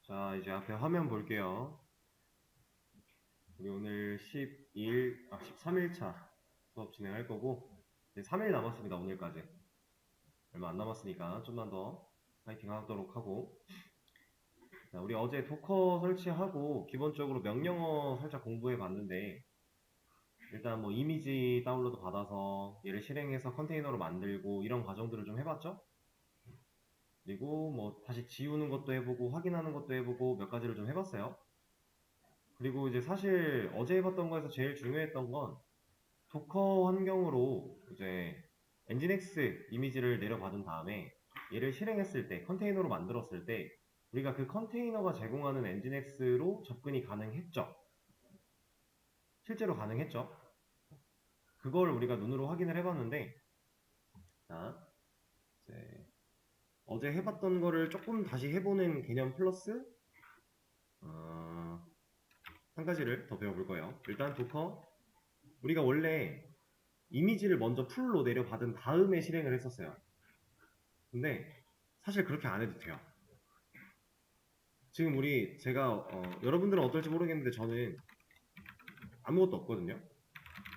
자, 이제 앞에 화면 볼게요. 우리 오늘 13일차 수업 진행할 거고, 이제 3일 남았습니다, 오늘까지. 얼마 안 남았으니까 좀만 더 파이팅 하도록 하고. 자, 우리 어제 도커 설치하고, 기본적으로 명령어 살짝 공부해 봤는데, 일단 뭐 이미지 다운로드 받아서 얘를 실행해서 컨테이너로 만들고, 이런 과정들을 좀 해봤죠? 그리고 뭐 다시 지우는 것도 해보고, 확인하는 것도 해보고, 몇 가지를 좀 해봤어요. 그리고 이제 사실 어제 해봤던 거에서 제일 중요했던 건 도커 환경으로 이제 엔진엑스 이미지를 내려받은 다음에 얘를 실행했을 때, 컨테이너로 만들었을 때 우리가 그 컨테이너가 제공하는 엔진엑스로 접근이 가능했죠. 실제로 가능했죠. 그걸 우리가 눈으로 확인을 해봤는데, 자, 이제 어제 해봤던 거를 조금 다시 해보는 개념 플러스 한 가지를 더 배워볼 거예요. 일단 도커, 우리가 원래 이미지를 먼저 풀로 내려받은 다음에 실행을 했었어요. 근데 사실 그렇게 안 해도 돼요. 지금 제가 여러분들은 어떨지 모르겠는데 저는 아무것도 없거든요.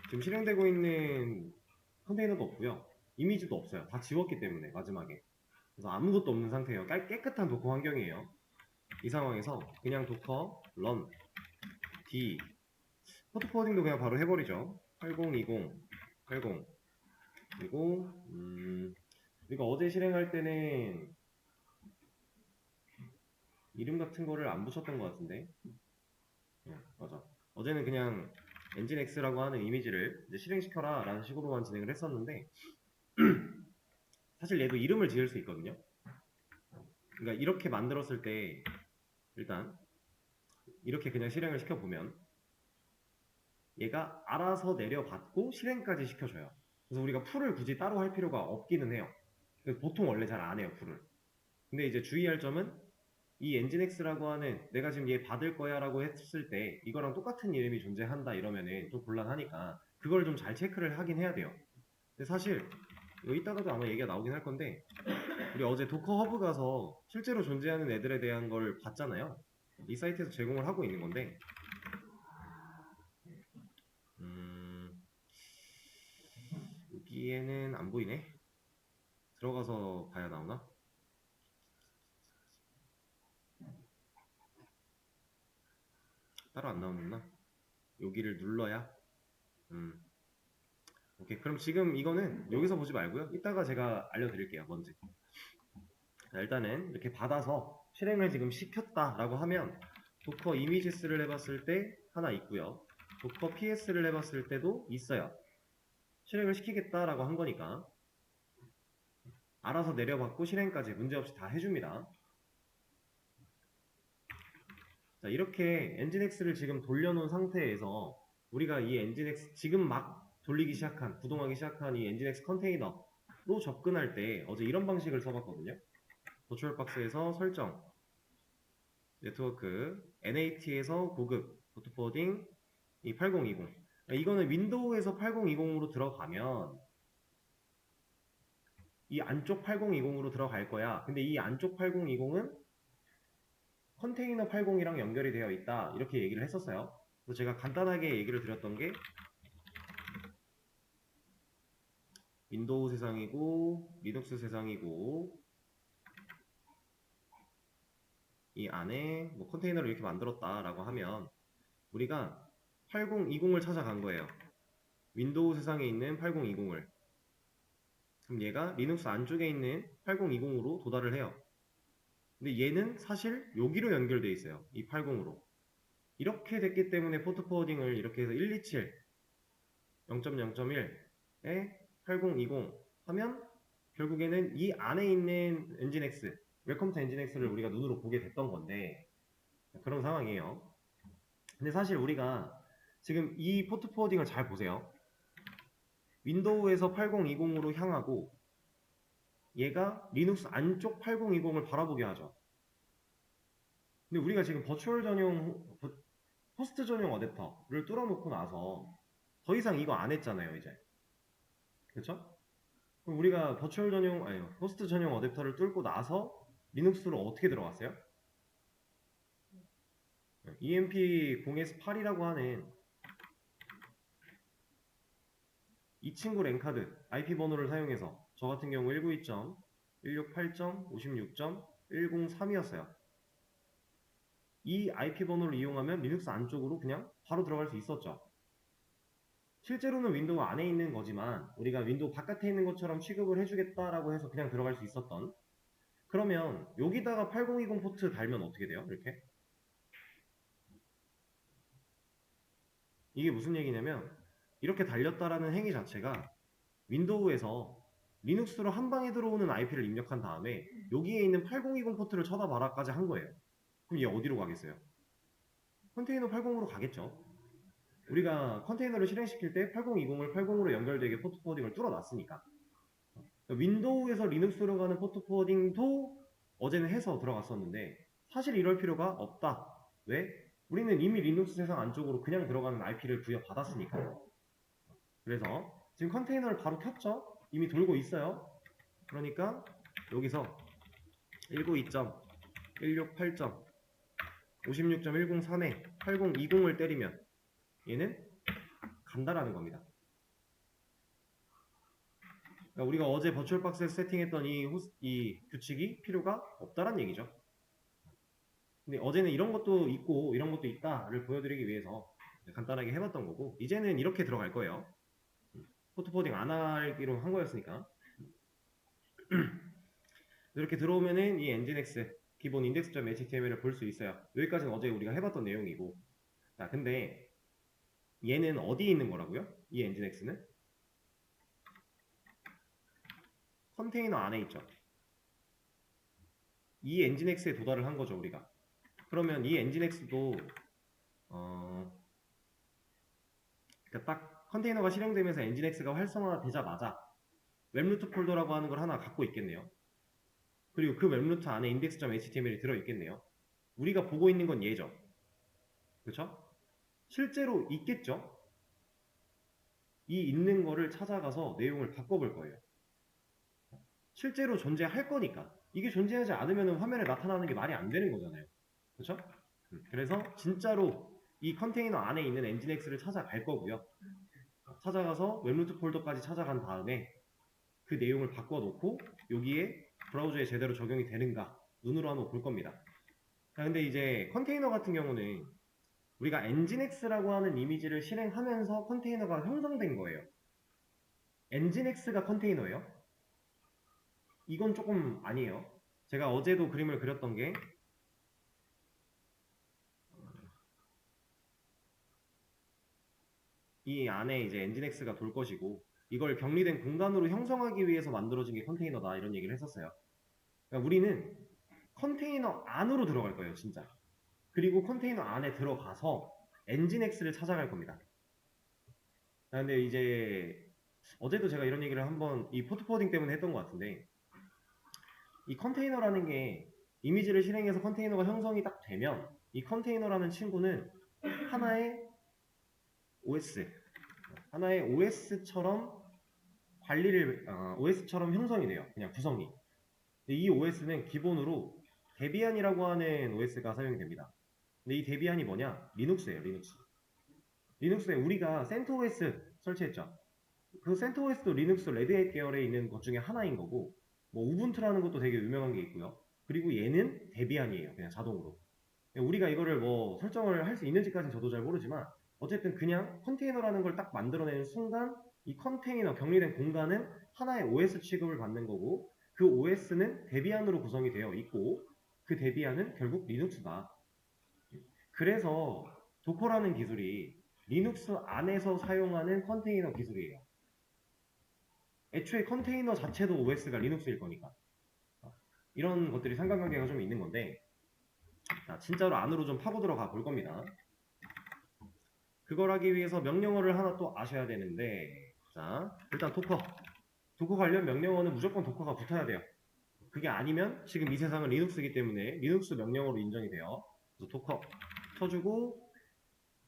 지금 실행되고 있는 컨테이너도 없고요. 이미지도 없어요. 다 지웠기 때문에 마지막에. 그래서 아무것도 없는 상태예요. 깨끗한 도커 환경이에요. 이 상황에서 그냥 도커 run d 포트 포워딩도 그냥 바로 해버리죠. 8020 80 그리고 우리가 어제 실행할 때는 이름 같은 거를 안 붙였던 것 같은데. 맞아. 어제는 그냥 엔진X라고 하는 이미지를 이제 실행시켜라 라는 식으로만 진행을 했었는데, 사실 얘도 이름을 지을 수 있거든요. 그러니까 이렇게 만들었을 때 일단 이렇게 그냥 실행을 시켜보면 얘가 알아서 내려받고 실행까지 시켜줘요. 그래서 우리가 풀을 굳이 따로 할 필요가 없기는 해요. 보통 원래 잘 안 해요, 풀을. 근데 이제 주의할 점은 이 엔진X라고 하는, 내가 지금 얘 받을 거야 라고 했을 때 이거랑 똑같은 이름이 존재한다 이러면은 좀 곤란하니까 그걸 좀 잘 체크를 하긴 해야 돼요. 근데 사실 이거 이따가도 아마 얘기가 나오긴 할 건데, 우리 어제 도커 허브 가서 실제로 존재하는 애들에 대한 걸 봤잖아요. 이 사이트에서 제공을 하고 있는 건데, 여기에는 안 보이네. 들어가서 봐야 나오나? 따로 안 나오는구나. 여기를 눌러야. 오케이. 그럼 지금 이거는 여기서 보지 말고요. 이따가 제가 알려드릴게요. 뭔지. 자, 일단은 이렇게 받아서 실행을 지금 시켰다라고 하면 도커 이미지스를 해봤을 때 하나 있고요. 도커 PS를 해봤을 때도 있어요. 실행을 시키겠다라고 한 거니까 알아서 내려받고 실행까지 문제없이 다 해줍니다. 자, 이렇게 엔진X를 지금 돌려놓은 상태에서 우리가 이 엔진X 지금 막 돌리기 시작한, 구동하기 시작한 이 엔진X 컨테이너로 접근할 때 어제 이런 방식을 써봤거든요. 버추얼박스에서 설정, 네트워크, NAT에서 고급, 포트 포워딩, 이 8020. 이거는 윈도우에서 8020으로 들어가면 이 안쪽 8020으로 들어갈 거야. 근데 이 안쪽 8020은 컨테이너 80이랑 연결이 되어 있다. 이렇게 얘기를 했었어요. 그래서 제가 간단하게 얘기를 드렸던 게 윈도우 세상이고 리눅스 세상이고 이 안에 뭐 컨테이너를 이렇게 만들었다라고 하면 우리가 8020을 찾아간 거예요. 윈도우 세상에 있는 8020을. 그럼 얘가 리눅스 안쪽에 있는 8020으로 도달을 해요. 근데 얘는 사실 여기로 연결돼 있어요. 이 80으로. 이렇게 됐기 때문에 포트 포워딩을 이렇게 해서 127, 0.0.1에 8020 하면 결국에는 이 안에 있는 엔진X, 웰컴 투 엔진X를 우리가 눈으로 보게 됐던 건데, 그런 상황이에요. 근데 사실 우리가 지금 이 포트 포워딩을 잘 보세요. 윈도우에서 8020으로 향하고 얘가 리눅스 안쪽 8020을 바라보게 하죠. 근데 우리가 지금 버추얼 전용, 호스트 전용 어댑터를 뚫어놓고 나서 더 이상 이거 안 했잖아요, 이제. 그쵸? 그럼 우리가 버추얼 전용, 아니, 호스트 전용 어댑터를 뚫고 나서 리눅스로 어떻게 들어갔어요? EMP0S8이라고 하는 이 친구 랜카드 IP 번호를 사용해서 저 같은 경우 192.168.56.103이었어요. 이 IP 번호를 이용하면 리눅스 안쪽으로 그냥 바로 들어갈 수 있었죠. 실제로는 윈도우 안에 있는 거지만 우리가 윈도우 바깥에 있는 것처럼 취급을 해주겠다라고 해서 그냥 들어갈 수 있었던. 그러면 여기다가 8020 포트 달면 어떻게 돼요? 이렇게 이게 무슨 얘기냐면 이렇게 달렸다라는 행위 자체가 윈도우에서 리눅스로 한 방에 들어오는 IP를 입력한 다음에 여기에 있는 8020 포트를 쳐다봐라까지 한 거예요. 그럼 얘 어디로 가겠어요? 컨테이너 80으로 가겠죠. 우리가 컨테이너를 실행시킬 때 8020을 80으로 연결되게 포트 포워딩을 뚫어놨으니까. 윈도우에서 리눅스로 가는 포트 포워딩도 어제는 해서 들어갔었는데 사실 이럴 필요가 없다. 왜? 우리는 이미 리눅스 세상 안쪽으로 그냥 들어가는 IP를 부여받았으니까. 그래서 지금 컨테이너를 바로 켰죠? 이미 돌고 있어요. 그러니까 여기서 192.168.56.103에 8020을 때리면 얘는 간다라는 겁니다. 그러니까 우리가 어제 버추얼박스에서 세팅했던 이 규칙이 필요가 없다란 얘기죠. 근데 어제는 이런 것도 있고 이런 것도 있다를 보여드리기 위해서 간단하게 해봤던 거고 이제는 이렇게 들어갈 거예요. 포트 포딩 안 하기로 한 거였으니까. 이렇게 들어오면은 이 엔진엑스 기본 index.html을 볼 수 있어요. 여기까지는 어제 우리가 해봤던 내용이고. 자, 근데 얘는 어디에 있는 거라고요? 이 엔진엑스는 컨테이너 안에 있죠. 이 엔진엑스에 도달을 한 거죠, 우리가. 그러면 이 엔진엑스도 그러니까 딱 컨테이너가 실행되면서 엔진엑스가 활성화되자마자 웹루트 폴더라고 하는 걸 하나 갖고 있겠네요. 그리고 그 웹루트 안에 index.html이 들어있겠네요. 우리가 보고 있는 건 얘죠. 그렇죠? 실제로 있겠죠? 이 있는 거를 찾아가서 내용을 바꿔볼 거예요. 실제로 존재할 거니까. 이게 존재하지 않으면 화면에 나타나는 게 말이 안 되는 거잖아요. 그렇죠? 그래서 진짜로 이 컨테이너 안에 있는 엔진엑스를 찾아갈 거고요. 찾아가서 웹루트 폴더까지 찾아간 다음에 그 내용을 바꿔놓고 여기에 브라우저에 제대로 적용이 되는가 눈으로 한번 볼 겁니다. 자, 근데 이제 컨테이너 같은 경우는 우리가 엔진엑스라고 하는 이미지를 실행하면서 컨테이너가 형성된 거예요. 엔진엑스가 컨테이너예요? 이건 조금 아니에요. 제가 어제도 그림을 그렸던 게 이 안에 이제 엔진엑스가 돌 것이고 이걸 격리된 공간으로 형성하기 위해서 만들어진 게 컨테이너다 이런 얘기를 했었어요. 그러니까 우리는 컨테이너 안으로 들어갈 거예요, 진짜. 그리고 컨테이너 안에 들어가서 엔진엑스를 찾아갈 겁니다. 근데 이제 어제도 제가 이런 얘기를 한번 이 포트 포워딩 때문에 했던 것 같은데 이 컨테이너라는 게 이미지를 실행해서 컨테이너가 형성이 딱 되면 이 컨테이너라는 친구는 하나의 OS, 하나의 OS처럼 OS처럼 형성이 돼요. 그냥 구성이. 이 OS는 기본으로 데비안이라고 하는 OS가 사용이 됩니다. 근데 이 데비안이 뭐냐? 리눅스예요, 리눅스. 리눅스에 우리가 센토OS 설치했죠. 그 센토OS도 리눅스 레드햇 계열에 있는 것 중에 하나인 거고, 뭐 우분투라는 것도 되게 유명한 게 있고요. 그리고 얘는 데비안이에요, 그냥 자동으로. 우리가 이거를 뭐 설정을 할 수 있는지까지는 저도 잘 모르지만 어쨌든 그냥 컨테이너라는 걸 딱 만들어내는 순간 이 컨테이너 격리된 공간은 하나의 OS 취급을 받는 거고 그 OS는 데비안으로 구성이 되어 있고 그 데비안은 결국 리눅스다. 그래서 도커라는 기술이 리눅스 안에서 사용하는 컨테이너 기술이에요. 애초에 컨테이너 자체도 OS가 리눅스일 거니까. 이런 것들이 상관관계가 좀 있는 건데 자, 진짜로 안으로 좀 파고 들어가 볼 겁니다. 그걸 하기 위해서 명령어를 하나 또 아셔야 되는데 자, 일단 도커 관련 명령어는 무조건 도커가 붙어야 돼요. 그게 아니면 지금 이 세상은 리눅스이기 때문에 리눅스 명령어로 인정이 돼요. 그래서 도커 쳐주고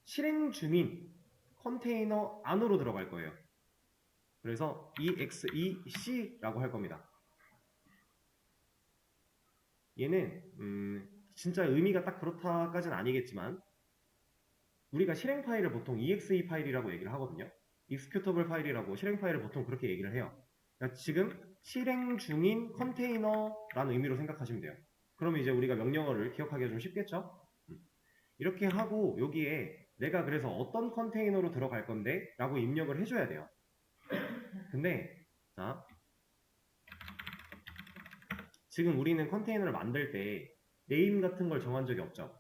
실행 중인 컨테이너 안으로 들어갈 거예요. 그래서 exec라고 할 겁니다. 얘는 진짜 의미가 딱 그렇다까지는 아니겠지만 우리가 실행 파일을 보통 exe 파일이라고 얘기를 하거든요. executable 파일이라고 실행 파일을 보통 그렇게 얘기를 해요. 그러니까 지금 실행 중인 컨테이너라는 의미로 생각하시면 돼요. 그럼 이제 우리가 명령어를 기억하기가 좀 쉽겠죠? 이렇게 하고 여기에 내가 그래서 어떤 컨테이너로 들어갈 건데 라고 입력을 해줘야 돼요. 근데 자 지금 우리는 컨테이너를 만들 때 네임 같은 걸 정한 적이 없죠.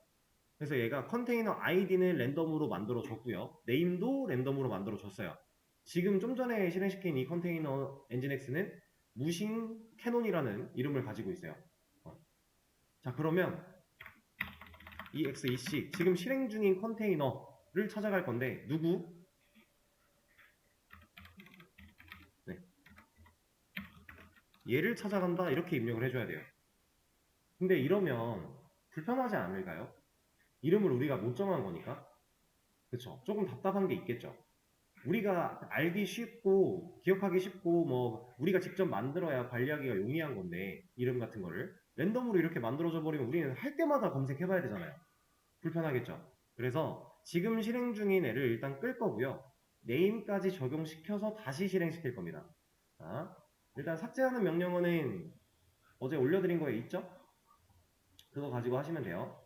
그래서 얘가 컨테이너 아이디는 랜덤으로 만들어 줬고요. 네임도 랜덤으로 만들어 줬어요. 지금 좀 전에 실행시킨 이 컨테이너 엔진X는 무싱 캐논이라는 이름을 가지고 있어요. 자 그러면 EXEC 지금 실행 중인 컨테이너를 찾아갈 건데 누구? 네. 얘를 찾아간다 이렇게 입력을 해줘야 돼요. 근데 이러면 불편하지 않을까요? 이름을 우리가 못 정한 거니까. 그쵸? 조금 답답한 게 있겠죠. 우리가 알기 쉽고 기억하기 쉽고 뭐 우리가 직접 만들어야 관리하기가 용이한 건데 이름 같은 거를 랜덤으로 이렇게 만들어져 버리면 우리는 할 때마다 검색해 봐야 되잖아요. 불편하겠죠. 그래서 지금 실행 중인 애를 일단 끌 거고요. 네임까지 적용시켜서 다시 실행시킬 겁니다. 자, 일단 삭제하는 명령어는 어제 올려드린 거에 있죠? 그거 가지고 하시면 돼요.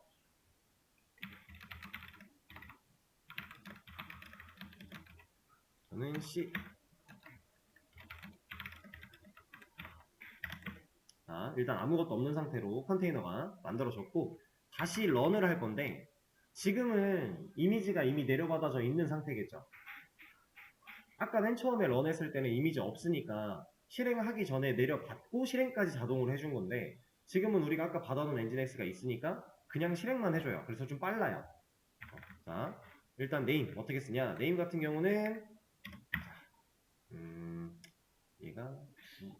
저는 C. 자, 일단 아무것도 없는 상태로 컨테이너가 만들어졌고 다시 런을 할 건데 지금은 이미지가 이미 내려받아져 있는 상태겠죠. 아까 맨 처음에 런 했을 때는 이미지 없으니까 실행하기 전에 내려받고 실행까지 자동으로 해준 건데 지금은 우리가 아까 받아놓은 엔진X가 있으니까 그냥 실행만 해줘요. 그래서 좀 빨라요. 자, 일단 네임 어떻게 쓰냐? 네임 같은 경우는 얘가 두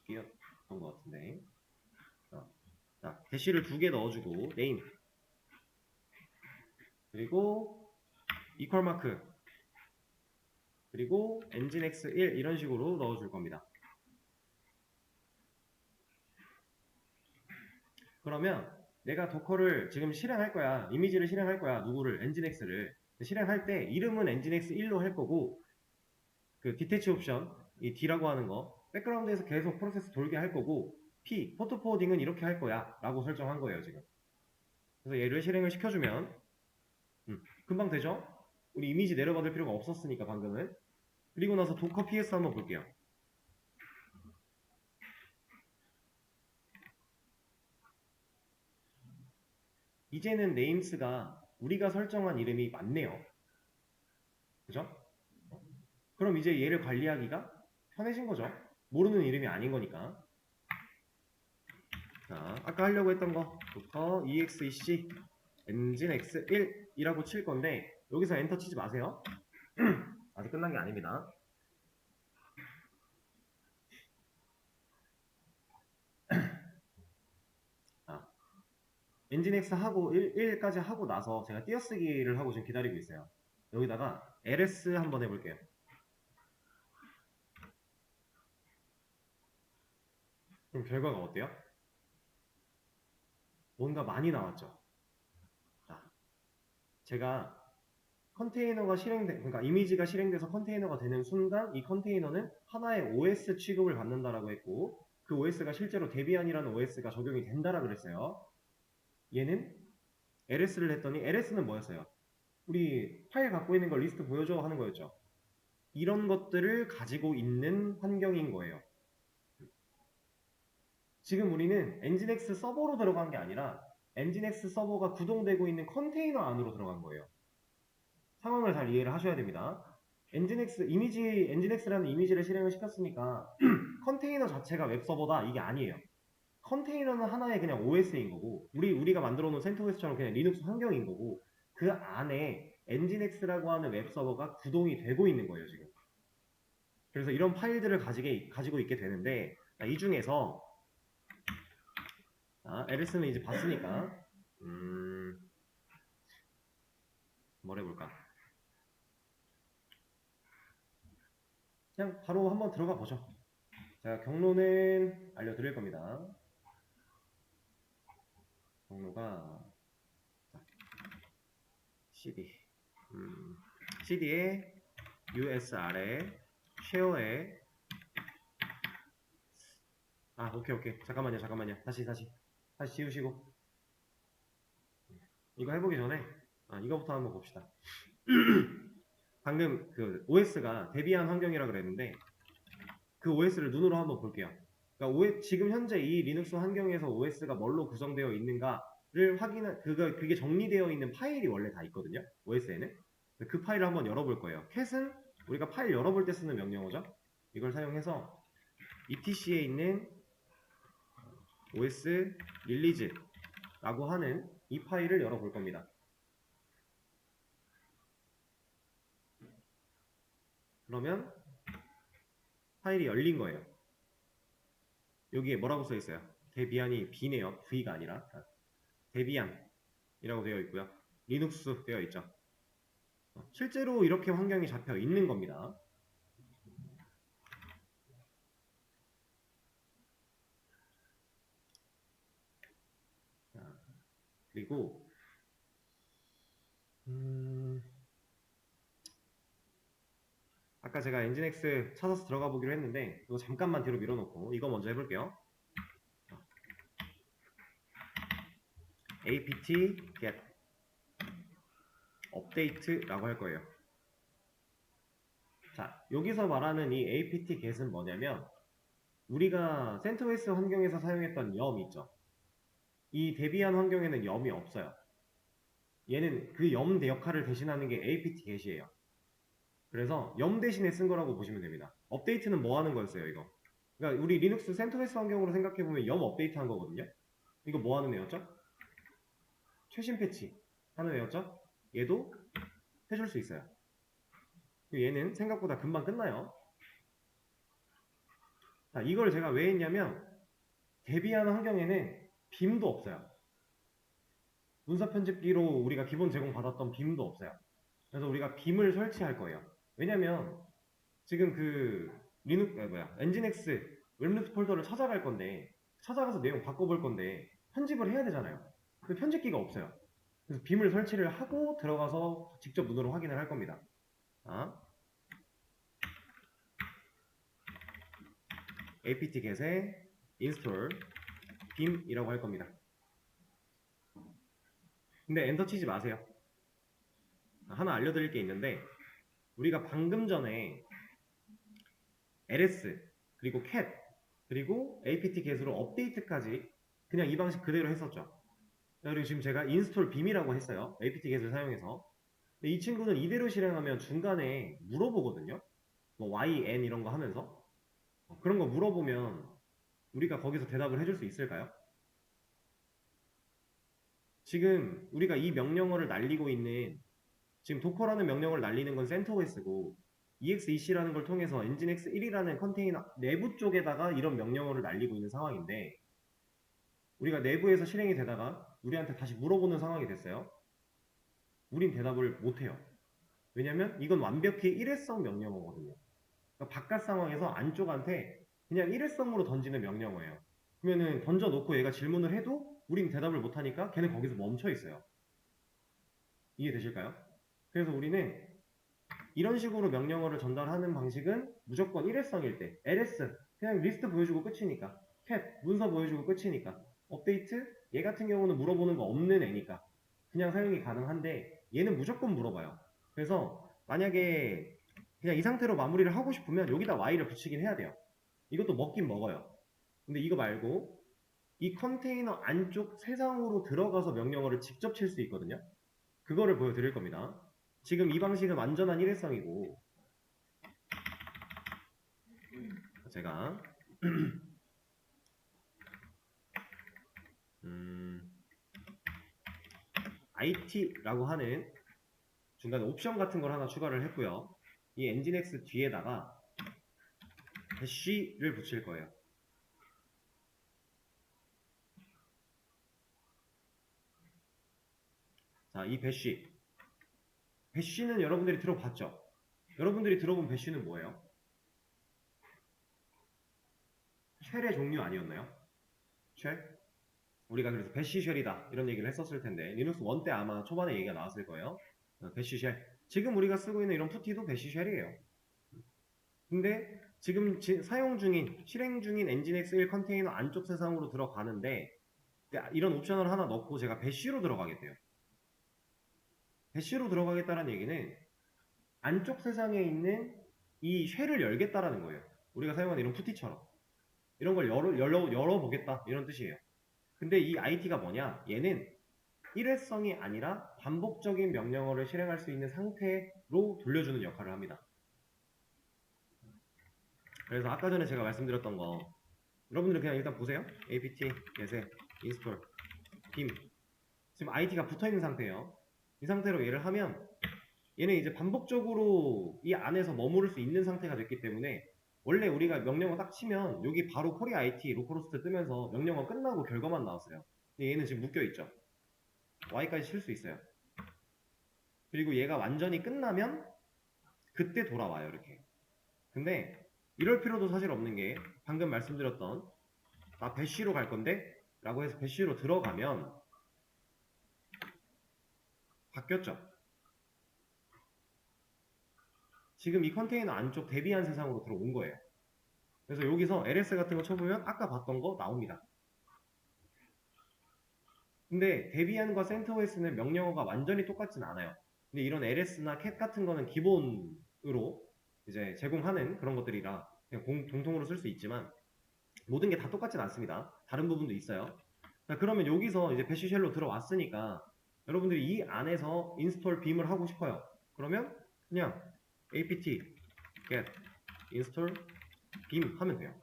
개였던 것 같은데 자, 대시를 2개 넣어주고 네임 그리고 이퀄 마크 그리고 엔진X 1 이런 식으로 넣어줄 겁니다. 그러면 내가 도커를 지금 실행할 거야. 이미지를 실행할 거야. 누구를? 엔진X를. 실행할 때 이름은 엔진X 1로 할 거고 그 디태치 옵션 이 D라고 하는 거 백그라운드에서 계속 프로세스 돌게 할 거고 P 포트 포워딩은 이렇게 할 거야 라고 설정한 거예요 지금. 그래서 얘를 실행을 시켜주면 금방 되죠? 우리 이미지 내려받을 필요가 없었으니까 방금은. 그리고 나서 도커 PS 한번 볼게요. 이제는 네임스가 우리가 설정한 이름이 맞네요. 그죠? 그럼 이제 얘를 관리하기가 편해진 거죠. 모르는 이름이 아닌 거니까. 자, 아까 하려고 했던 거 부터 EXEC 엔진X 1이라고 칠 건데 여기서 엔터 치지 마세요. 아직 끝난 게 아닙니다. 자, 엔진X 하고 1까지 하고 나서 제가 띄어쓰기를 하고 지금 기다리고 있어요. 여기다가 ls 한번 해볼게요. 그럼 결과가 어때요? 뭔가 많이 나왔죠. 자, 제가 컨테이너가 그러니까 이미지가 실행돼서 컨테이너가 되는 순간 이 컨테이너는 하나의 OS 취급을 받는다라고 했고 그 OS가 실제로 데비안이라는 OS가 적용이 된다라고 그랬어요. 얘는 LS를 했더니 LS는 뭐였어요? 우리 파일 갖고 있는 걸 리스트 보여줘 하는 거였죠. 이런 것들을 가지고 있는 환경인 거예요. 지금 우리는 엔진X 서버로 들어간 게 아니라 엔진X 서버가 구동되고 있는 컨테이너 안으로 들어간 거예요. 상황을 잘 이해를 하셔야 됩니다. 엔진X라는 이미지를 실행을 시켰으니까 컨테이너 자체가 웹서버다 이게 아니에요. 컨테이너는 하나의 그냥 OS인 거고 우리가 만들어 놓은 CentOS처럼 그냥 리눅스 환경인 거고 그 안에 엔진X라고 하는 웹서버가 구동이 되고 있는 거예요 지금. 그래서 이런 파일들을 가지고 있게 되는데 이 중에서 LS는 이제 봤으니까 뭘 해볼까? 그냥 바로 한번 들어가 보죠. 제가 경로는 알려드릴 겁니다. 경로가 cd cd에 usr에 share에 오케이 잠깐만요 다시 지우시고 이거 해보기 전에 이거부터 한번 봅시다. 방금 그 OS가 대비한 환경이라 그랬는데 그 OS를 눈으로 한번 볼게요. 그러니까 지금 현재 이 리눅스 환경에서 OS가 뭘로 구성되어 있는가를 그게 정리되어 있는 파일이 원래 다 있거든요. OS에는. 그 파일을 한번 열어볼 거예요. cat은 우리가 파일 열어볼 때 쓰는 명령어죠. 이걸 사용해서 etc에 있는 os release라고 하는 이 파일을 열어볼 겁니다. 그러면 파일이 열린 거예요. 여기에 뭐라고 써 있어요? 데비안이 B네요. V가 아니라 데비안이라고 되어 있고요. 리눅스 되어 있죠. 실제로 이렇게 환경이 잡혀 있는 겁니다. 그리고 아까 제가 엔진X 찾아서 들어가 보기로 했는데 이거 잠깐만 뒤로 밀어놓고 이거 먼저 해볼게요. apt get update라고 할 거예요. 자, 여기서 말하는 이 apt get은 뭐냐면 우리가 CentOS 환경에서 사용했던 염 있죠. 이 데비안 환경에는 염이 없어요. 얘는 그 염 역할을 대신하는 게 apt get이에요. 그래서 염 대신에 쓴 거라고 보시면 됩니다. 업데이트는 뭐 하는 거였어요, 이거? 그러니까 우리 리눅스 CentOS 환경으로 생각해보면 염 업데이트 한 거거든요. 이거 뭐 하는 애였죠? 최신 패치 하는 애였죠? 얘도 해줄 수 있어요. 얘는 생각보다 금방 끝나요. 자, 이걸 제가 왜 했냐면 데비안 환경에는 빔도 없어요. 문서 편집기로 우리가 기본 제공받았던 빔도 없어요. 그래서 우리가 빔을 설치할 거예요. 왜냐면 지금 엔진X 웹노트 폴더를 찾아갈 건데 찾아가서 내용 바꿔볼 건데 편집을 해야 되잖아요. 근데 편집기가 없어요. 그래서 빔을 설치를 하고 들어가서 직접 눈으로 확인을 할 겁니다. apt get에 install 빔이라고 할 겁니다. 근데 엔터 치지 마세요. 하나 알려드릴 게 있는데 우리가 방금 전에 ls 그리고 cat 그리고 apt get으로 업데이트까지 그냥 이 방식 그대로 했었죠. 그리고 지금 제가 install 빔이라고 했어요. apt get을 사용해서. 근데 이 친구는 이대로 실행하면 중간에 물어보거든요. 뭐 yn 이런 거 하면서 그런 거 물어보면 우리가 거기서 대답을 해줄 수 있을까요? 지금 우리가 이 명령어를 날리고 있는 지금 도커라는 명령어를 날리는 건 CentOS고 exec라는 걸 통해서 엔진X 1이라는 컨테이너 내부 쪽에다가 이런 명령어를 날리고 있는 상황인데 우리가 내부에서 실행이 되다가 우리한테 다시 물어보는 상황이 됐어요. 우린 대답을 못해요. 왜냐면 이건 완벽히 일회성 명령어거든요. 그러니까 바깥 상황에서 안쪽한테 그냥 일회성으로 던지는 명령어예요. 그러면은 던져놓고 얘가 질문을 해도 우린 대답을 못하니까 걔는 거기서 멈춰 있어요. 이해되실까요? 그래서 우리는 이런 식으로 명령어를 전달하는 방식은 무조건 일회성일 때 ls 그냥 리스트 보여주고 끝이니까 cat 문서 보여주고 끝이니까 업데이트 얘 같은 경우는 물어보는 거 없는 애니까 그냥 사용이 가능한데 얘는 무조건 물어봐요. 그래서 만약에 그냥 이 상태로 마무리를 하고 싶으면 여기다 y를 붙이긴 해야 돼요. 이것도 먹긴 먹어요. 근데 이거 말고 이 컨테이너 안쪽 세상으로 들어가서 명령어를 직접 칠 수 있거든요. 그거를 보여드릴 겁니다. 지금 이 방식은 완전한 일회성이고 제가 IT라고 하는 중간에 옵션 같은 걸 하나 추가를 했고요. 이 엔진X 뒤에다가 배쉬를 붙일 거예요. 자, 이 배쉬는 여러분들이 들어봤죠? 여러분들이 들어본 배쉬는 뭐예요? 쉘의 종류 아니었나요? 쉘? 우리가 그래서 배쉬 쉘이다 이런 얘기를 했었을 텐데 리눅스 1 때 아마 초반에 얘기가 나왔을 거예요. 배쉬 쉘. 지금 우리가 쓰고 있는 이런 푸티도 배시 쉘이에요. 근데 지금 실행 중인 엔진X 1 컨테이너 안쪽 세상으로 들어가는데 이런 옵션을 하나 넣고 제가 배시로 들어가겠대요. 배시로 들어가겠다는 얘기는 안쪽 세상에 있는 이 쉘을 열겠다라는 거예요. 우리가 사용하는 이런 푸티처럼. 이런 걸 열어보겠다. 이런 뜻이에요. 근데 이 IT가 뭐냐? 얘는 일회성이 아니라 반복적인 명령어를 실행할 수 있는 상태로 돌려주는 역할을 합니다. 그래서 아까 전에 제가 말씀드렸던 거 여러분들 그냥 일단 보세요. apt get install beam 지금 IT가 붙어있는 상태예요. 이 상태로 얘를 하면 얘는 이제 반복적으로 이 안에서 머무를 수 있는 상태가 됐기 때문에 원래 우리가 명령어 딱 치면 여기 바로 코리아 IT 로컬호스트 뜨면서 명령어 끝나고 결과만 나왔어요. 근데 얘는 지금 묶여있죠. Y까지 칠 수 있어요. 그리고 얘가 완전히 끝나면 그때 돌아와요. 이렇게. 근데 이럴 필요도 사실 없는 게 방금 말씀드렸던 나 배쉬로 갈 건데 라고 해서 배쉬로 들어가면 바뀌었죠. 지금 이 컨테이너 안쪽 대비한 세상으로 들어온 거예요. 그래서 여기서 ls 같은 거 쳐보면 아까 봤던 거 나옵니다. 근데 데비안과 CentOS는 명령어가 완전히 똑같진 않아요. 근데 이런 ls나 cat 같은 거는 기본으로 이제 제공하는 그런 것들이라 그냥 공통으로 쓸 수 있지만 모든 게 다 똑같진 않습니다. 다른 부분도 있어요. 자, 그러면 여기서 이제 배시 쉘로 들어왔으니까 여러분들이 이 안에서 인스톨 빔을 하고 싶어요. 그러면 그냥 apt get install beam 하면 돼요.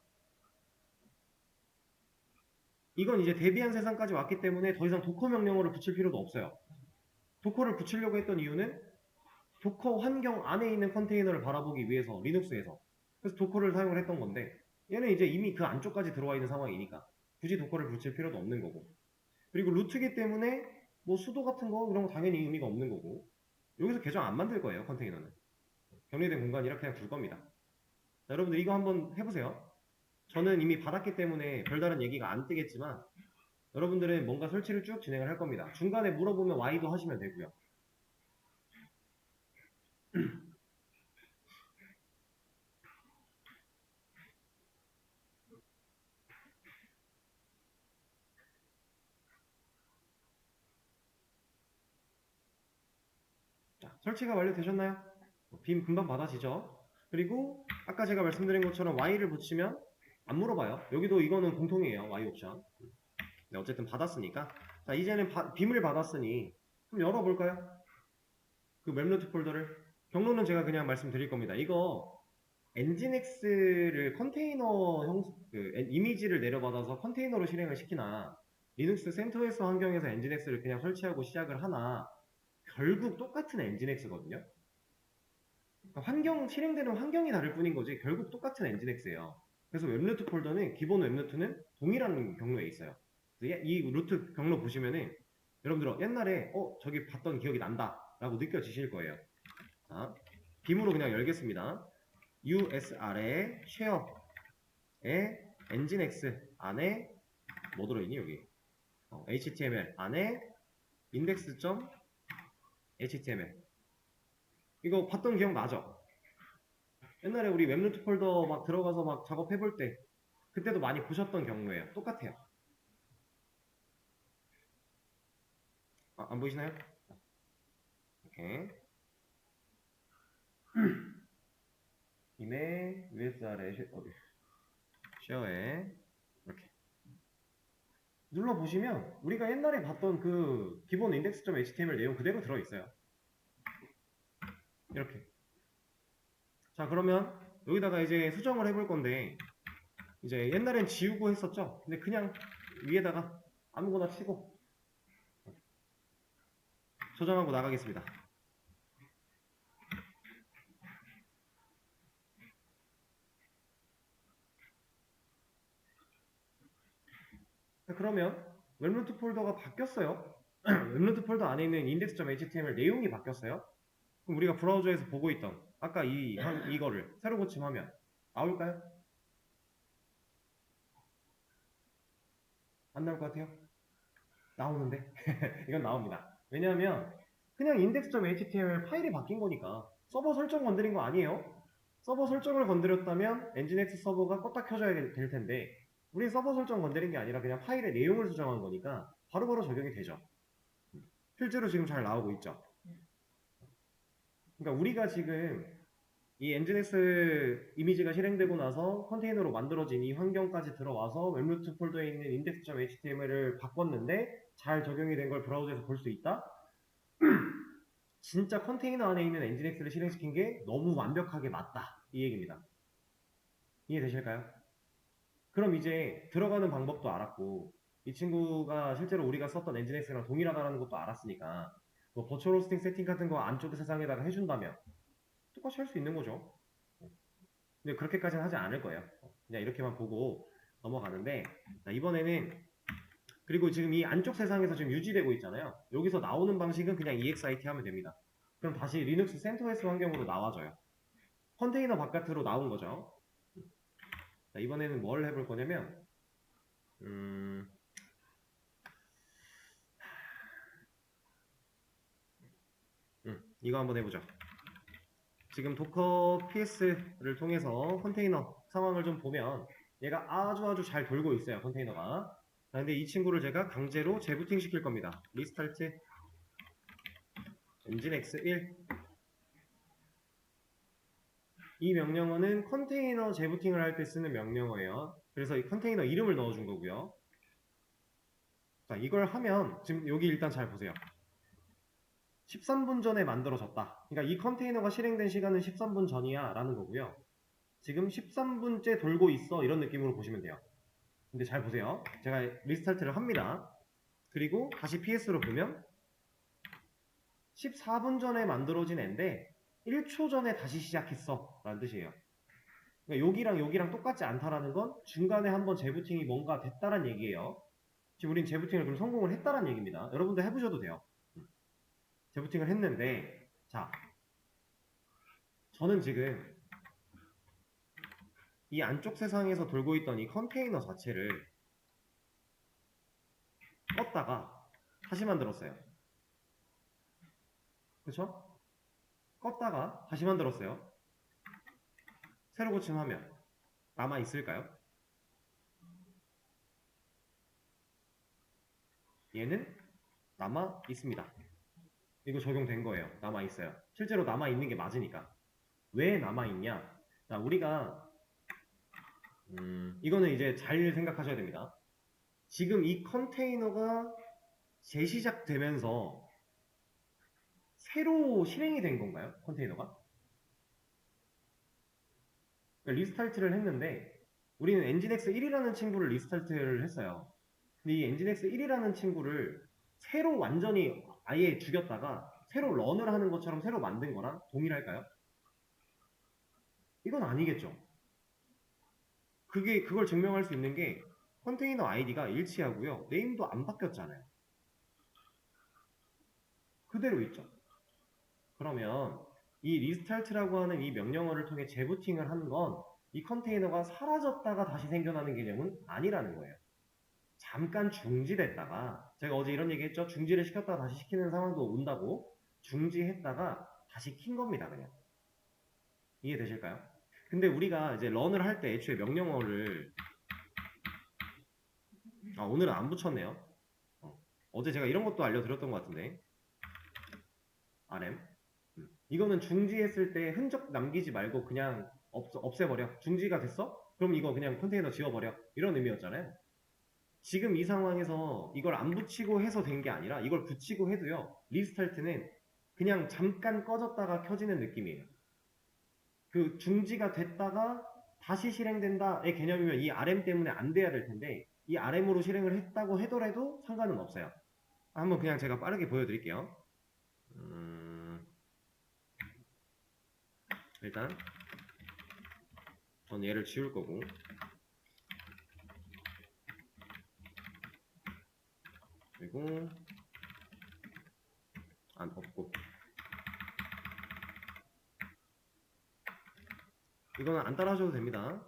이건 이제 대비한 세상까지 왔기 때문에 더 이상 도커 명령어를 붙일 필요도 없어요. 도커를 붙이려고 했던 이유는 도커 환경 안에 있는 컨테이너를 바라보기 위해서 리눅스에서 그래서 도커를 사용을 했던 건데 얘는 이제 이미 그 안쪽까지 들어와 있는 상황이니까 굳이 도커를 붙일 필요도 없는 거고 그리고 루트기 때문에 뭐 수도 같은 거 이런 거 당연히 의미가 없는 거고 여기서 계정 안 만들 거예요. 컨테이너는 격리된 공간이라 그냥 둘 겁니다. 자, 여러분들 이거 한번 해보세요. 저는 이미 받았기 때문에 별다른 얘기가 안 뜨겠지만 여러분들은 뭔가 설치를 쭉 진행을 할 겁니다. 중간에 물어보면 Y도 하시면 되고요. 자, 설치가 완료되셨나요? 빔 금방 받아지죠? 그리고 아까 제가 말씀드린 것처럼 Y를 붙이면 안 물어봐요. 여기도 이거는 공통이에요. Y 옵션. 네, 어쨌든 받았으니까. 자, 이제는 빔을 받았으니 좀 열어볼까요? 그 맵노트 폴더를. 경로는 제가 그냥 말씀드릴 겁니다. 이거 엔진엑스를 이미지를 내려받아서 컨테이너로 실행을 시키나 리눅스 CentOS 환경에서 엔진엑스를 그냥 설치하고 시작을 하나 결국 똑같은 엔진엑스거든요. 그러니까 실행되는 환경이 다를 뿐인 거지 결국 똑같은 엔진엑스예요. 그래서 웹루트 폴더는 기본 웹루트는 동일한 경로에 있어요. 이 루트 경로 보시면은 여러분들 옛날에 저기 봤던 기억이 난다 라고 느껴지실 거예요. 자, 빔으로 그냥 열겠습니다. usr의 쉐어에 엔진X 안에 뭐 들어있니 여기 html 안에 index.html 이거 봤던 기억 나죠? 옛날에 우리 웹노트 폴더 막 들어가서 막 작업해볼 때 그때도 많이 보셨던 경로예요. 똑같아요. 안 보이시나요? 이렇게 임의 usr의 쉐어에 이렇게 눌러보시면 우리가 옛날에 봤던 그 기본 index.html 내용 그대로 들어있어요. 이렇게. 자, 그러면 여기다가 이제 수정을 해볼 건데 이제 옛날엔 지우고 했었죠. 근데 그냥 위에다가 아무거나 치고 저장하고 나가겠습니다. 자, 그러면 웹노트 폴더가 바뀌었어요. 웹노트 폴더 안에 있는 index.html 내용이 바뀌었어요. 그럼 우리가 브라우저에서 보고 있던 아까 이거를 새로 고침하면 나올까요? 안 나올 것 같아요? 나오는데 이건 나옵니다. 왜냐하면 그냥 index.html 파일이 바뀐 거니까 서버 설정 건드린 거 아니에요? 서버 설정을 건드렸다면 엔진엑스 서버가 껐다 켜져야 될 텐데 우린 서버 설정 건드린 게 아니라 그냥 파일의 내용을 수정한 거니까 바로바로 적용이 되죠. 실제로 지금 잘 나오고 있죠. 그러니까 우리가 지금 이 엔진엑스 이미지가 실행되고 나서 컨테이너로 만들어진 이 환경까지 들어와서 웹루트 폴더에 있는 index.html을 바꿨는데 잘 적용이 된 걸 브라우저에서 볼 수 있다? 진짜 컨테이너 안에 있는 엔진엑스를 실행시킨 게 너무 완벽하게 맞다. 이 얘기입니다. 이해되실까요? 그럼 이제 들어가는 방법도 알았고 이 친구가 실제로 우리가 썼던 엔진엑스랑 동일하다는 것도 알았으니까 뭐 버추얼 호스팅 세팅 같은 거 안쪽 세상에다가 해준다면 똑같이 할 수 있는 거죠. 근데 그렇게까지는 하지 않을 거예요. 그냥 이렇게만 보고 넘어가는데 이번에는 그리고 지금 이 안쪽 세상에서 지금 유지되고 있잖아요. 여기서 나오는 방식은 그냥 EXIT 하면 됩니다. 그럼 다시 리눅스 CentOS 환경으로 나와줘요. 컨테이너 바깥으로 나온 거죠. 자, 이번에는 뭘 해볼 거냐면 이거 한번 해보죠. 지금 도커 PS를 통해서 컨테이너 상황을 좀 보면 얘가 아주 잘 돌고 있어요. 컨테이너가. 자, 근데 이 친구를 제가 강제로 재부팅 시킬 겁니다. 리스타트 엔진X 1 이 명령어는 컨테이너 재부팅을 할 때 쓰는 명령어예요. 그래서 이 컨테이너 이름을 넣어준 거고요. 자, 이걸 하면 지금 여기 일단 잘 보세요. 13분 전에 만들어졌다. 그러니까 이 컨테이너가 실행된 시간은 13분 전이야 라는 거고요. 지금 13분째 돌고 있어 이런 느낌으로 보시면 돼요. 근데 잘 보세요. 제가 리스타트를 합니다. 그리고 다시 PS로 보면 14분 전에 만들어진 앤데 1초 전에 다시 시작했어 라는 뜻이에요. 그러니까 여기랑 똑같지 않다라는 건 중간에 한번 재부팅이 뭔가 됐다란 얘기예요. 지금 우린 재부팅을 그럼 성공을 했다란 얘기입니다. 여러분도 해보셔도 돼요. 재부팅을 했는데 자 저는 지금 이 안쪽 세상에서 돌고 있던 이 컨테이너 자체를 껐다가 다시 만들었어요. 그쵸? 껐다가 다시 만들었어요. 새로 고친 화면 남아있을까요? 얘는 남아있습니다. 이거 적용된 거예요. 남아있어요. 실제로 남아있는 게 맞으니까. 왜 남아있냐? 자, 우리가 이거는 이제 잘 생각하셔야 됩니다. 지금 이 컨테이너가 재시작되면서 새로 실행이 된 건가요? 컨테이너가? 그러니까 리스타트를 했는데 우리는 엔진엑스 1이라는 친구를 리스타트를 했어요. 근데 이 엔진엑스 1이라는 친구를 새로 완전히 아예 죽였다가 새로 런을 하는 것처럼 새로 만든 거랑 동일할까요? 이건 아니겠죠. 그걸 증명할 수 있는 게 컨테이너 아이디가 일치하고요. 네임도 안 바뀌었잖아요. 그대로 있죠. 그러면 이 리스타트라고 하는 이 명령어를 통해 재부팅을 한 건 이 컨테이너가 사라졌다가 다시 생겨나는 개념은 아니라는 거예요. 잠깐 중지됐다가 제가 어제 이런 얘기 했죠. 중지를 시켰다가 다시 시키는 상황도 온다고 중지했다가 다시 킨 겁니다. 그냥 이해되실까요? 근데 우리가 이제 런을 할 때 애초에 명령어를 오늘은 안 붙였네요. 어제 제가 이런 것도 알려드렸던 것 같은데 RM 이거는 중지했을 때 흔적 남기지 말고 그냥 없애버려. 중지가 됐어? 그럼 이거 그냥 컨테이너 지워버려. 이런 의미였잖아요. 지금 이 상황에서 이걸 안 붙이고 해서 된 게 아니라 이걸 붙이고 해도요. 리스타트는 그냥 잠깐 꺼졌다가 켜지는 느낌이에요. 그 중지가 됐다가 다시 실행된다의 개념이면 이 RM 때문에 안 돼야 될 텐데 이 RM으로 실행을 했다고 하더라도 상관은 없어요. 한번 그냥 제가 빠르게 보여드릴게요. 일단 전 얘를 지울 거고 그리고 안 없고 이거는 안 따라 하셔도 됩니다.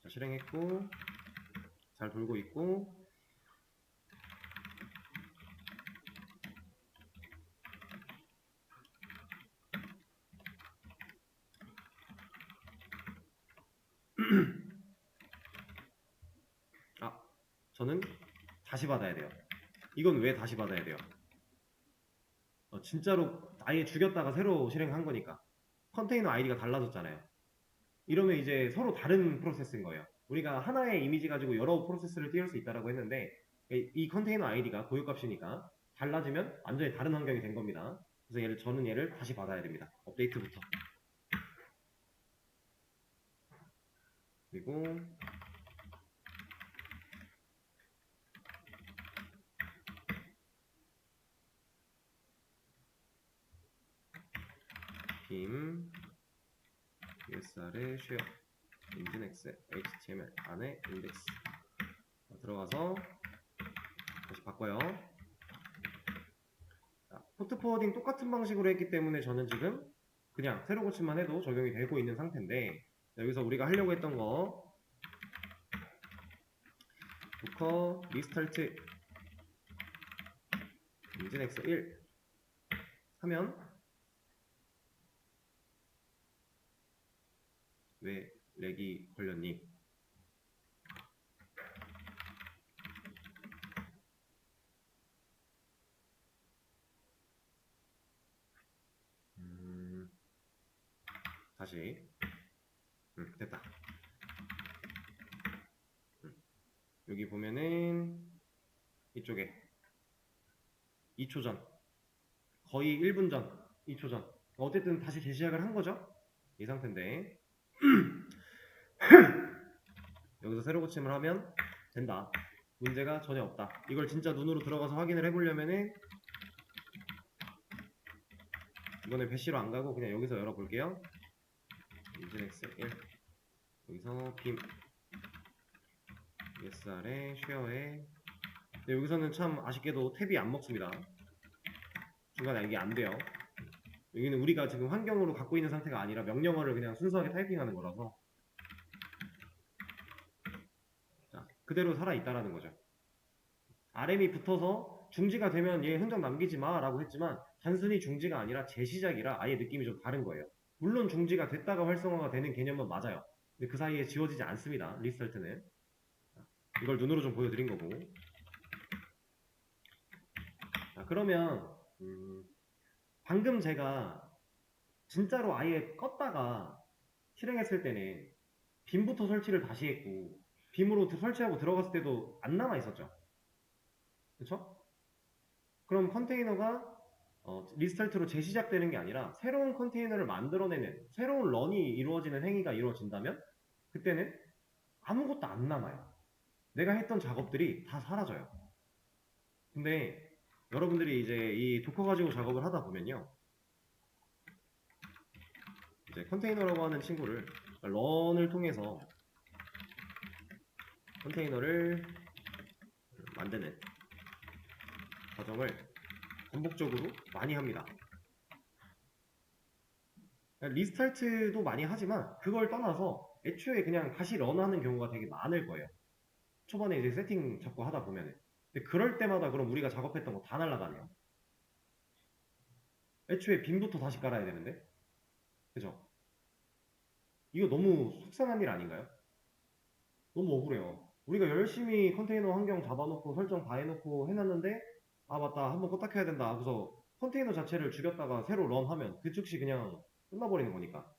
자, 실행했고 잘 돌고 있고 아, 저는 다시 받아야 돼요. 이건 왜 다시 받아야 돼요? 진짜로 아예 죽였다가 새로 실행한 거니까. 컨테이너 아이디가 달라졌잖아요. 이러면 이제 서로 다른 프로세스인 거예요. 우리가 하나의 이미지 가지고 여러 프로세스를 띄울 수 있다고 했는데 이 컨테이너 아이디가 고유값이니까 달라지면 완전히 다른 환경이 된 겁니다. 그래서 저는 얘를 다시 받아야 됩니다. 업데이트부터. 그리고 빔 USR의 쉐어 인진엑스 HTML 안에 인덱스 들어가서 다시 바꿔요. 자, 포트 포워딩 똑같은 방식으로 했기 때문에 저는 지금 그냥 새로 고침만 해도 적용이 되고 있는 상태인데, 여기서 우리가 하려고 했던 거 도커 리스타트 인진엑스 1 하면 왜 렉이 걸렸니? 다시 됐다. 여기 보면은 이쪽에 2초 전, 거의 1분 전, 2초 전, 어쨌든 다시 재시작을 한 거죠. 이 상태인데 여기서 새로 고침을 하면 된다. 문제가 전혀 없다. 이걸 진짜 눈으로 들어가서 확인을 해보려면은 이번에 배시로 안 가고 그냥 여기서 열어볼게요. 인진엑스 1 여기서 빔 ESR에 쉐어에 여기서는 참 아쉽게도 탭이 안 먹습니다. 중간에 이게 안 돼요. 여기는 우리가 지금 환경으로 갖고 있는 상태가 아니라 명령어를 그냥 순수하게 타이핑하는 거라서 자, 그대로 살아있다라는 거죠. RM이 붙어서 중지가 되면 얘 흔적 남기지 마 라고 했지만 단순히 중지가 아니라 재시작이라 아예 느낌이 좀 다른 거예요. 물론 중지가 됐다가 활성화가 되는 개념은 맞아요. 근데 그 사이에 지워지지 않습니다. 리스타트는. 이걸 눈으로 좀 보여드린 거고. 자, 그러면 방금 제가 진짜로 아예 껐다가 실행했을 때는 빔부터 설치를 다시 했고 빔으로 설치하고 들어갔을 때도 안 남아 있었죠. 그쵸? 그럼 컨테이너가 리스타트로 재시작되는 게 아니라 새로운 컨테이너를 만들어내는 새로운 런이 이루어지는 행위가 이루어진다면 그때는 아무것도 안 남아요. 내가 했던 작업들이 다 사라져요. 근데 여러분들이 이제 이 도커 가지고 작업을 하다 보면요, 이제 컨테이너라고 하는 친구를 런을 통해서 컨테이너를 만드는 과정을 반복적으로 많이 합니다. 리스타트도 많이 하지만 그걸 떠나서 애초에 그냥 다시 런하는 경우가 되게 많을 거예요. 초반에 이제 세팅 잡고 하다 보면은. 근데 그럴 때마다 그럼 우리가 작업했던 거 다 날라가네요. 애초에 빔부터 다시 깔아야 되는데, 그죠? 이거 너무 속상한 일 아닌가요? 너무 억울해요. 우리가 열심히 컨테이너 환경 잡아놓고 설정 다 해놓고 해놨는데, 아 맞다 한번 껐다 켜야 된다 하고서 컨테이너 자체를 죽였다가 새로 런하면 그 즉시 그냥 끝나버리는 거니까.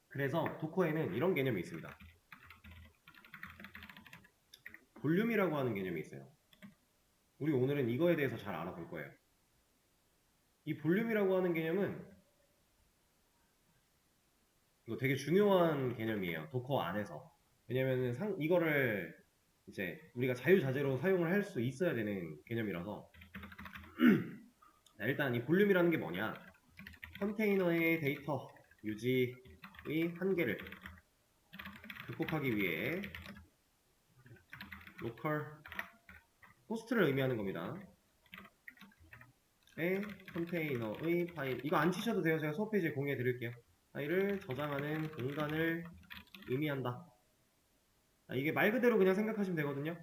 그래서 도커에는 이런 개념이 있습니다. 볼륨이라고 하는 개념이 있어요. 우리 오늘은 이거에 대해서 잘 알아볼 거예요. 이 볼륨이라고 하는 개념은 이거 되게 중요한 개념이에요. 도커 안에서. 왜냐면은 이거를 이제 우리가 자유자재로 사용을 할 수 있어야 되는 개념이라서 자, 일단 이 볼륨이라는 게 뭐냐, 컨테이너의 데이터 유지의 한계를 극복하기 위해 로컬 호스트를 의미하는 겁니다. 컨테이너의 파일, 이거 안 치셔도 돼요. 제가 수업 페이지에 공유해 드릴게요. 파일을 저장하는 공간을 의미한다. 이게 말 그대로 그냥 생각하시면 되거든요.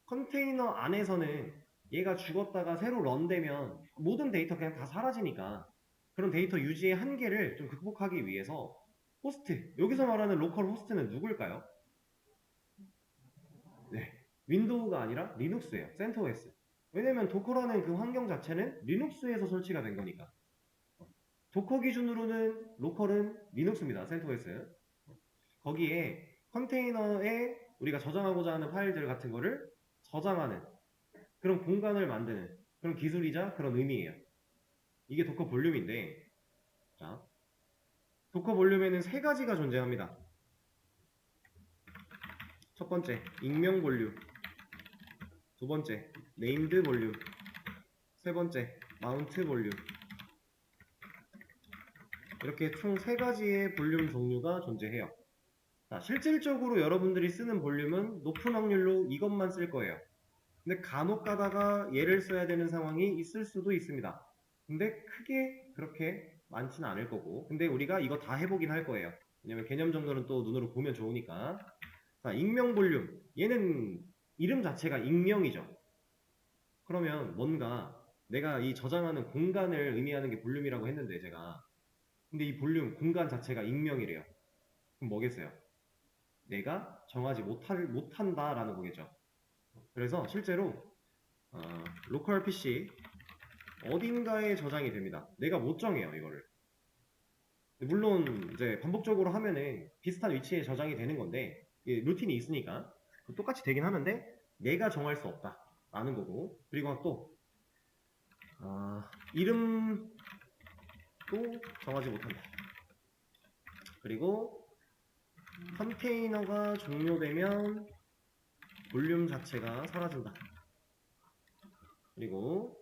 컨테이너 안에서는 얘가 죽었다가 새로 런되면 모든 데이터 그냥 다 사라지니까 그런 데이터 유지의 한계를 좀 극복하기 위해서 호스트. 여기서 말하는 로컬 호스트는 누굴까요? 네. 윈도우가 아니라 리눅스예요. CentOS. 왜냐면 도커라는 그 환경 자체는 리눅스에서 설치가 된 거니까. 도커 기준으로는 로컬은 리눅스입니다. CentOS. 거기에 컨테이너에 우리가 저장하고자 하는 파일들 같은 거를 저장하는 그런 공간을 만드는 그런 기술이자 그런 의미예요. 이게 도커 볼륨인데, 자, 도커 볼륨에는 세 가지가 존재합니다. 첫 번째, 익명 볼륨. 두 번째, 네임드 볼륨. 세 번째, 마운트 볼륨. 이렇게 총 세 가지의 볼륨 종류가 존재해요. 자, 실질적으로 여러분들이 쓰는 볼륨은 높은 확률로 이것만 쓸 거예요. 근데 간혹 가다가 얘를 써야 되는 상황이 있을 수도 있습니다. 근데 크게 그렇게 많지는 않을 거고, 근데 우리가 이거 다 해보긴 할 거예요. 왜냐면 개념 정도는 또 눈으로 보면 좋으니까. 자, 익명 볼륨. 얘는 이름 자체가 익명이죠. 그러면 뭔가 내가 이 저장하는 공간을 의미하는 게 볼륨이라고 했는데 제가, 근데 이 볼륨 공간 자체가 익명이래요. 그럼 뭐겠어요? 내가 정하지 못한다라는 거겠죠. 그래서 실제로 로컬 PC 어딘가에 저장이 됩니다. 내가 못 정해요, 이거를. 물론 이제 반복적으로 하면은 비슷한 위치에 저장이 되는 건데 루틴이 있으니까 똑같이 되긴 하는데 내가 정할 수 없다라는 거고, 그리고 또 이름도 정하지 못한다. 그리고 컨테이너가 종료되면 볼륨 자체가 사라진다. 그리고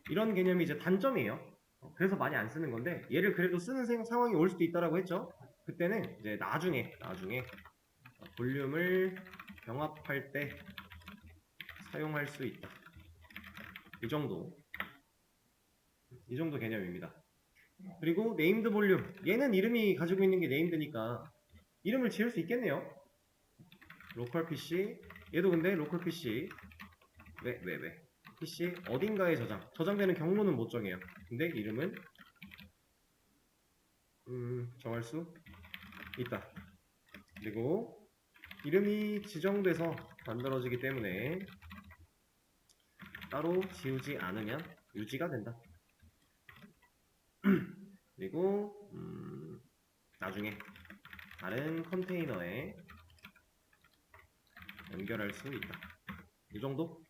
이런 개념이 이제 단점이에요. 그래서 많이 안 쓰는 건데 얘를 그래도 쓰는 상황이 올 수도 있다라고 했죠. 그때는 이제 나중에 볼륨을 병합할 때 사용할 수 있다. 이 정도 개념입니다. 그리고 네임드 볼륨, 얘는 이름이 가지고 있는 게 네임드니까 이름을 지을 수 있겠네요. 로컬 PC, 얘도 근데 로컬 PC 왜 PC 어딘가에 저장되는 경로는 못 정해요. 근데 이름은 정할 수 있다. 그리고 이름이 지정돼서 만들어지기 때문에 따로 지우지 않으면 유지가 된다. 그리고 나중에 다른 컨테이너에 연결할 수 있다. 이 정도?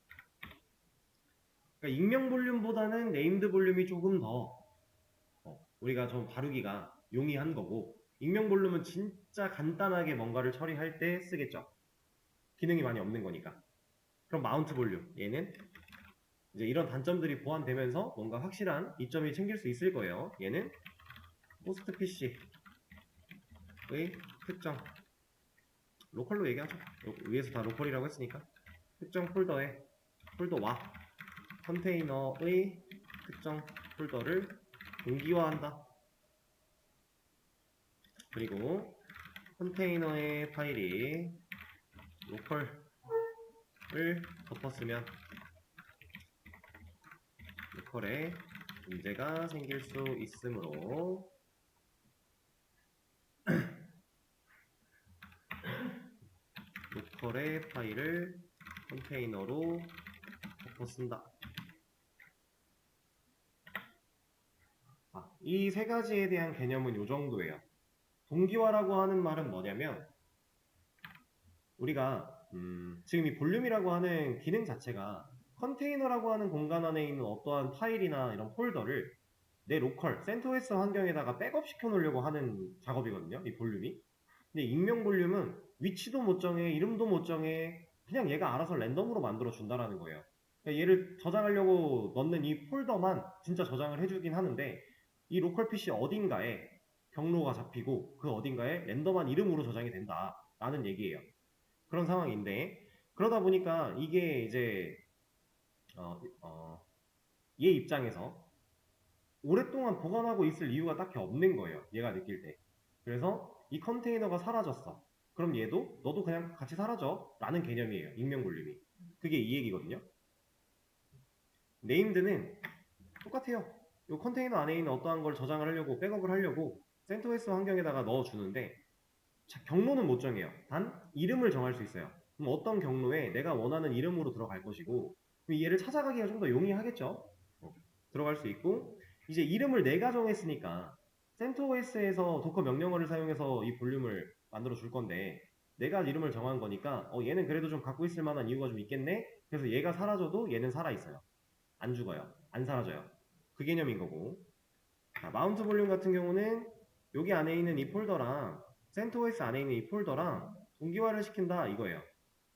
그러니까 익명 볼륨보다는 네임드 볼륨이 조금 더 우리가 좀 다루기가 용이한 거고, 익명 볼륨은 진짜 간단하게 뭔가를 처리할 때 쓰겠죠. 기능이 많이 없는 거니까. 그럼 마운트 볼륨, 얘는 이제 이런 단점들이 보완되면서 뭔가 확실한 이점이 챙길 수 있을 거예요. 얘는 호스트 PC의 특정 로컬로 얘기하죠. 위에서 다 로컬이라고 했으니까 특정 폴더와 컨테이너의 특정 폴더를 동기화한다. 그리고 컨테이너의 파일이 로컬을 덮었으면 로컬에 문제가 생길 수 있으므로 로컬의 파일을 컨테이너로 덮어쓴다. 이 세 가지에 대한 개념은 이 정도예요. 동기화라고 하는 말은 뭐냐면 우리가 지금 이 볼륨이라고 하는 기능 자체가 컨테이너라고 하는 공간 안에 있는 어떠한 파일이나 이런 폴더를 내 로컬, CentOS 환경에다가 백업 시켜 놓으려고 하는 작업이거든요. 이 볼륨이. 근데 익명 볼륨은 위치도 못 정해, 이름도 못 정해, 그냥 얘가 알아서 랜덤으로 만들어 준다라는 거예요. 그러니까 얘를 저장하려고 넣는 이 폴더만 진짜 저장을 해주긴 하는데 이 로컬 PC 어딘가에 경로가 잡히고 그 어딘가에 랜덤한 이름으로 저장이 된다라는 얘기예요. 그런 상황인데 그러다 보니까 이게 이제 얘 입장에서 오랫동안 보관하고 있을 이유가 딱히 없는 거예요. 얘가 느낄 때. 그래서 이 컨테이너가 사라졌어. 그럼 얘도 너도 그냥 같이 사라져 라는 개념이에요. 익명 볼륨이. 그게 이 얘기거든요. 네임드는 똑같아요. 이 컨테이너 안에 있는 어떠한 걸 저장을 하려고 백업을 하려고 CentOS 환경에다가 넣어주는데 경로는 못 정해요. 단 이름을 정할 수 있어요. 그럼 어떤 경로에 내가 원하는 이름으로 들어갈 것이고 그럼 얘를 찾아가기가 좀 더 용이하겠죠. 들어갈 수 있고 이제 이름을 내가 정했으니까 CentOS에서 도커 명령어를 사용해서 이 볼륨을 만들어 줄 건데 내가 이름을 정한 거니까 얘는 그래도 좀 갖고 있을 만한 이유가 좀 있겠네. 그래서 얘가 사라져도 얘는 살아 있어요. 안 죽어요. 안 사라져요. 그 개념인 거고. 자, 마운트 볼륨 같은 경우는 여기 안에 있는 이 폴더랑 CentOS 안에 있는 이 폴더랑 동기화를 시킨다 이거예요.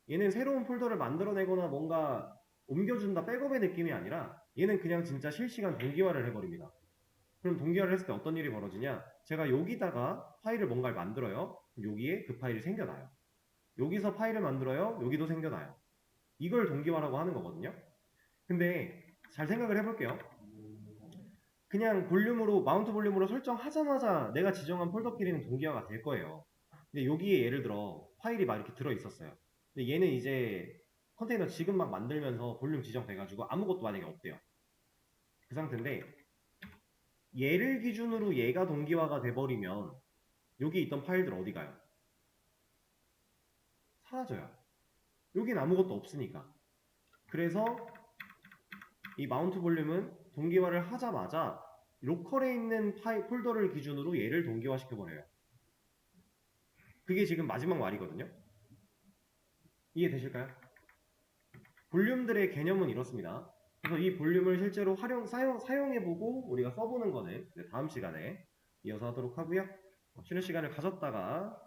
얘는 새로운 폴더를 만들어내거나 뭔가 옮겨준다 백업의 느낌이 아니라 얘는 그냥 진짜 실시간 동기화를 해버립니다. 그럼 동기화를 했을 때 어떤 일이 벌어지냐? 제가 여기다가 파일을 뭔가를 만들어요. 여기에 그 파일이 생겨나요. 여기서 파일을 만들어요. 여기도 생겨나요. 이걸 동기화라고 하는 거거든요. 근데 잘 생각을 해볼게요. 그냥 볼륨으로 마운트 볼륨으로 설정하자마자 내가 지정한 폴더끼리는 동기화가 될 거예요. 근데 여기에 예를 들어 파일이 막 이렇게 들어 있었어요. 근데 얘는 이제 컨테이너 지금 막 만들면서 볼륨 지정돼가지고 아무것도 만약에 없대요. 그 상태인데 얘를 기준으로 얘가 동기화가 돼버리면 여기 있던 파일들 어디 가요? 사라져요. 여긴 아무것도 없으니까. 그래서 이 마운트 볼륨은 동기화를 하자마자 로컬에 있는 폴더를 기준으로 얘를 동기화 시켜버려요. 그게 지금 마지막 말이거든요. 이해되실까요? 볼륨들의 개념은 이렇습니다. 그래서 이 볼륨을 실제로 사용해보고 우리가 써보는 거는 다음 시간에 이어서 하도록 하고요. 쉬는 시간을 가졌다가